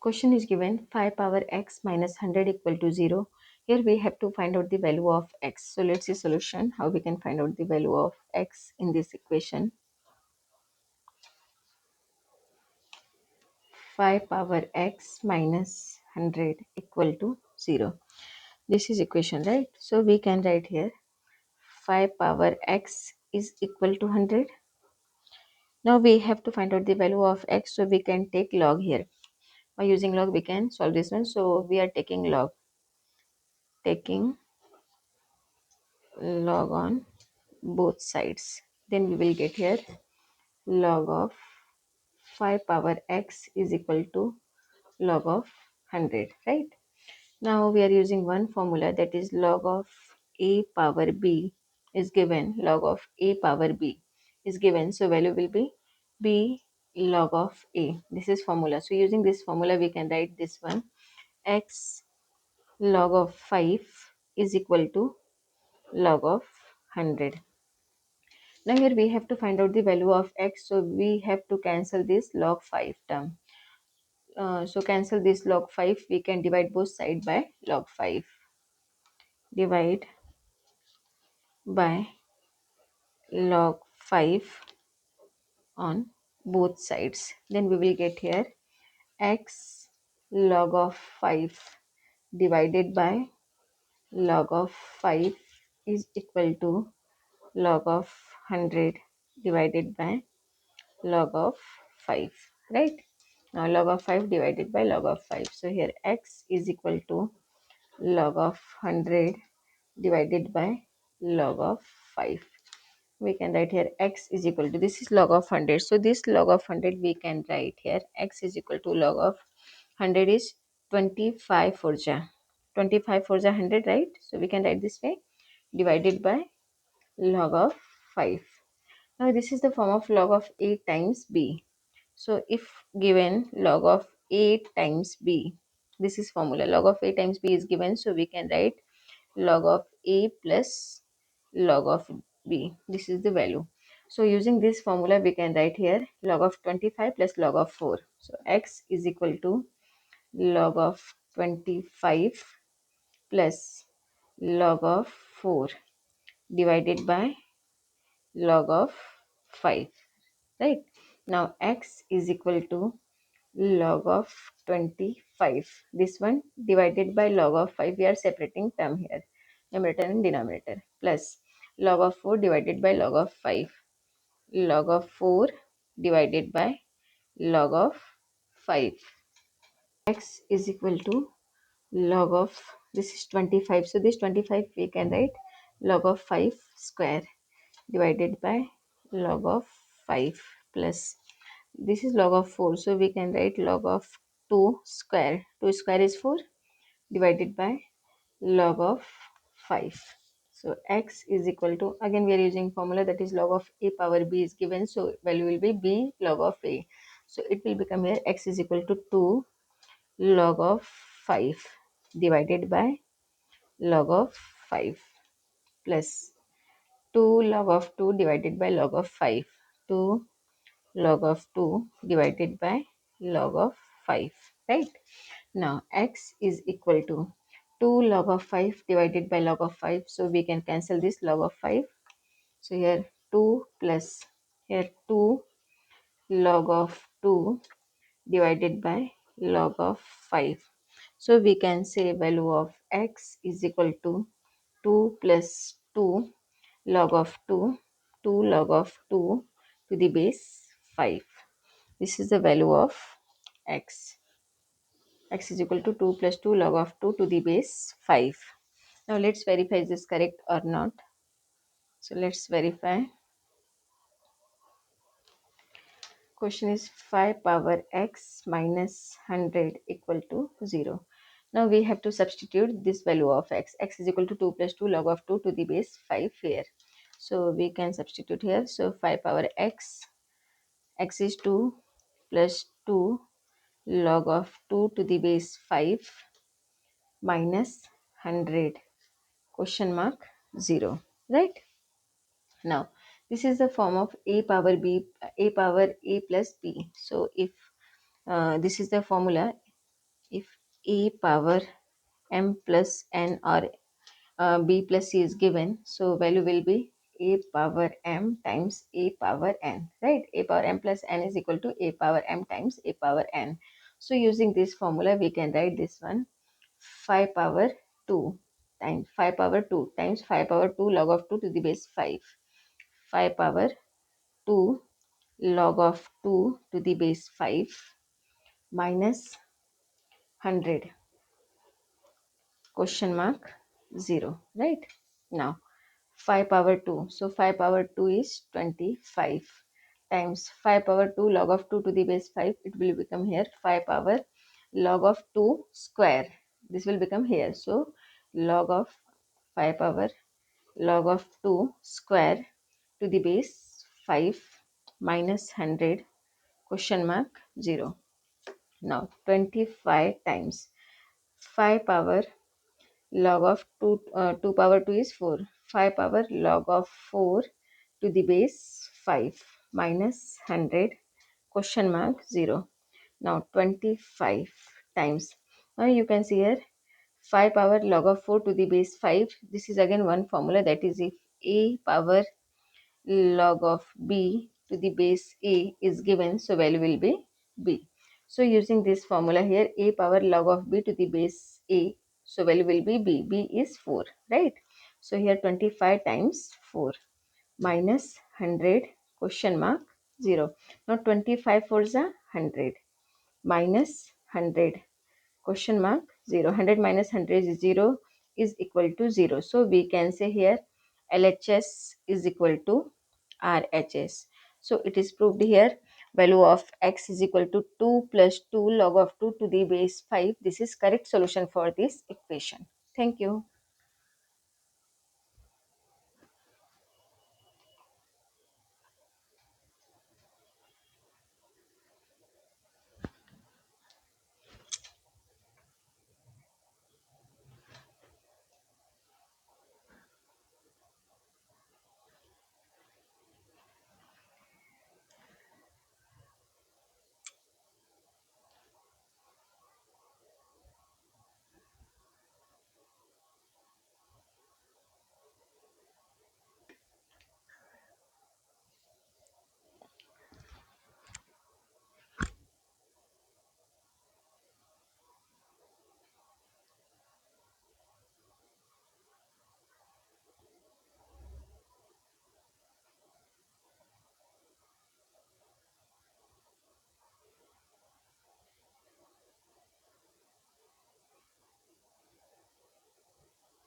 Question is given 5 power x minus 100 equal to 0. Here we have to find out the value of x. So let's see solution, how we can find out the value of x in this equation. 5 power x minus 100 equal to 0. This is equation, right? So we can write here 5 power x is equal to 100. Now we have to find out the value of x, so we can take log here. By using log we can solve this one. So we are taking log on both sides. Then we will get here log of 5 power x is equal to log of 100, right? Now we are using one formula, that is log of a power b is given, log of a power b is given, so value will be b log of a. This is formula. So using this formula we can write this one, x log of 5 is equal to log of 100. Now here we have to find out the value of x, so we have to cancel this log 5 term. So cancel this log 5, we can divide both sides by log 5. Divide by log 5 on both sides. Then we will get here x log of 5 divided by log of 5 is equal to log of 100 divided by log of 5, right? Now log of 5 divided by log of 5. So here x is equal to log of 100 divided by log of 5. We can write here x is equal to, this is log of 100. So this log of 100 we can write here x is equal to log of 100 is 25 for ja. 25 for ja 100, right? So we can write this way, divided by log of 5. Now this is the form of log of a times b. So if given log of a times b, this is formula, log of a times b is given, so we can write log of a plus log of b. This is the value. So using this formula we can write here log of 25 plus log of 4. So x is equal to log of 25 plus log of 4 divided by log of 5, right? Now x is equal to log of 25, this one divided by log of 5, we are separating term here, numerator and denominator, plus log of 4 divided by log of 5, log of 4 divided by log of 5. X is equal to log of, this is 25, so this 25 we can write log of 5 square divided by log of 5, plus this is log of 4, so we can write log of 2 square. 2 square is 4 divided by log of 5. So x is equal to, again we are using formula, that is log of a power b is given, so value will be b log of a. So it will become here x is equal to 2 log of 5 divided by log of 5, plus 2 log of 2 divided by log of 5. 2 log of 2 divided by log of 5, right? Now x is equal to 2 log of 5 divided by log of 5, so we can cancel this log of 5. So here 2 plus here 2 log of 2 divided by log of 5. So we can say value of x is equal to 2 plus 2 log of 2, 2 log of 2 to the base 5. This is the value of x. X is equal to 2 plus 2 log of 2 to the base 5. Now let's verify is this correct or not. So let's verify. Question is 5 power x minus 100 equal to 0. Now we have to substitute this value of x. X is equal to 2 plus 2 log of 2 to the base 5 here. So we can substitute here. So 5 power x, x is 2 plus 2 log of 2 to the base 5 minus 100 question mark 0, right? Now this is the form of a power b, a power a plus b. So if this is the formula, if a power m plus n or b plus c is given, so value will be a power m times a power n, right? A power m plus n is equal to a power m times a power n. So using this formula we can write this one, 5 power 2 times 5 power 2 times 5 power 2 log of 2 to the base 5. 5 power 2 log of 2 to the base 5 minus 100 question mark 0, right? Now 5 power 2, so 5 power 2 is 25 times 5 power 2 log of 2 to the base 5, it will become here 5 power log of 2 square, this will become here, so log of 5 power log of 2 square to the base 5 minus 100 question mark 0. Now 25 times 5 power log of 2 power 2 is 4, 5 power log of 4 to the base 5 minus 100 question mark 0. Now 25 times, now you can see here 5 power log of 4 to the base 5, this is again one formula, that is if a power log of b to the base a is given, so value will be b. So using this formula here, a power log of b to the base a, so value will be b. B is 4, right? So here 25 times 4 minus 100 question mark 0. Now 25 for the 100 minus 100 question mark 0. 100 minus 100 is 0 is equal to 0. So we can say here LHS is equal to RHS. So it is proved here, value of x is equal to 2 plus 2 log of 2 to the base 5. This is correct solution for this equation. Thank you.